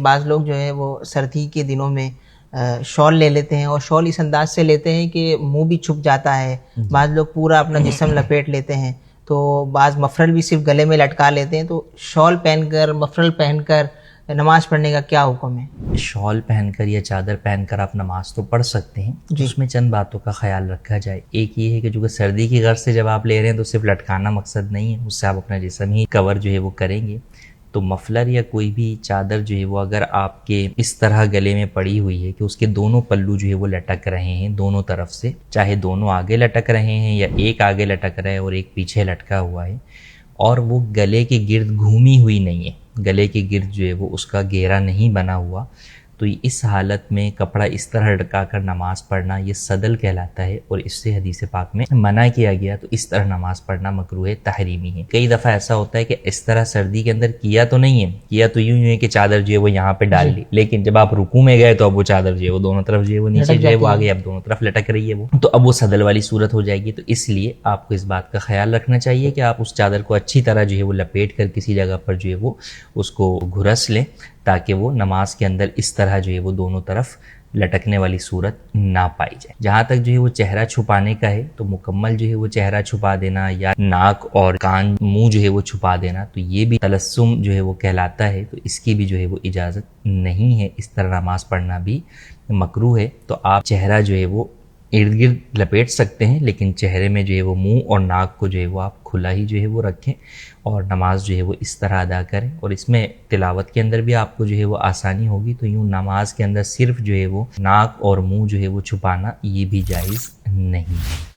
बाज़ लोग जो है वो सर्दी के दिनों में शॉल ले लेते हैं, और शॉल इस अंदाज से लेते हैं कि मुंह भी छुप जाता है। बाज़ लोग पूरा अपना जिस्म लपेट लेते हैं, तो बाज़ मफरल भी सिर्फ गले में लटका लेते हैं। तो शॉल पहनकर, मफरल पहनकर नमाज पढ़ने का क्या हुक्म है? शॉल पहनकर या चादर पहनकर आप नमाज तो पढ़ सकते हैं, उसमें चंद बातों का ख्याल रखा जाए। एक ये है कि जो सर्दी की गर्ज से जब आप ले रहे हैं तो सिर्फ लटकाना मकसद नहीं है, उससे आप अपना जिस्म ही कवर जो है वो करेंगे। तो मफलर या कोई भी चादर जो है वो अगर आपके इस तरह गले में पड़ी हुई है कि उसके दोनों पल्लू जो है वो लटक रहे हैं दोनों तरफ से, चाहे दोनों आगे लटक रहे हैं या एक आगे लटक रहा है और एक पीछे लटका हुआ है, और वो गले के गिर्द घूमी हुई नहीं है, गले के गिर्द जो है वो उसका घेरा नहीं बना हुआ, तो इस हालत में कपड़ा इस तरह लटका कर नमाज पढ़ना ये सदल कहलाता है, और इससे हदीस पाक में मना किया गया। तो इस तरह नमाज पढ़ना मकरूह तहरीमी है। कई दफ़ा ऐसा होता है कि इस तरह सर्दी के अंदर किया तो नहीं है, किया तो यूं है कि चादर जो है वो यहाँ पे डाल ली, लेकिन जब आप रुकू में गए तो अब वो चादर जो है वो दोनों तरफ जो है वो नीचे जो है वो आगे, अब दोनों तरफ लटक रही है वो, तो अब वो सदल वाली सूरत हो जाएगी। तो इसलिए आपको इस बात का ख्याल रखना चाहिए कि आप उस चादर को अच्छी तरह जो है वो लपेट कर किसी जगह पर जो है वो उसको घुरस लें, ताकि वो नमाज के अंदर इस तरह जो है वो दोनों तरफ लटकने वाली सूरत ना पाई जाए। जहाँ तक जो है वो चेहरा छुपाने का है, तो मुकम्मल जो है वो चेहरा छुपा देना या नाक और कान मुंह जो है वो छुपा देना, तो ये भी तलस्सुम जो है वो कहलाता है। तो इसकी भी जो है वो इजाज़त नहीं है, इस तरह नमाज पढ़ना भी मकरूह है। तो आप चेहरा जो है वो इर्द गिर्द लपेट सकते हैं, लेकिन चेहरे में जो है वो मुंह और नाक को जो है वो आप खुला ही जो है वो रखें, और नमाज जो है वो इस तरह अदा करें। और इसमें तिलावत के अंदर भी आपको जो है वो आसानी होगी। तो यूँ नमाज के अंदर सिर्फ जो है वो नाक और मुंह जो है वो छुपाना ये भी जायज़ नहीं है।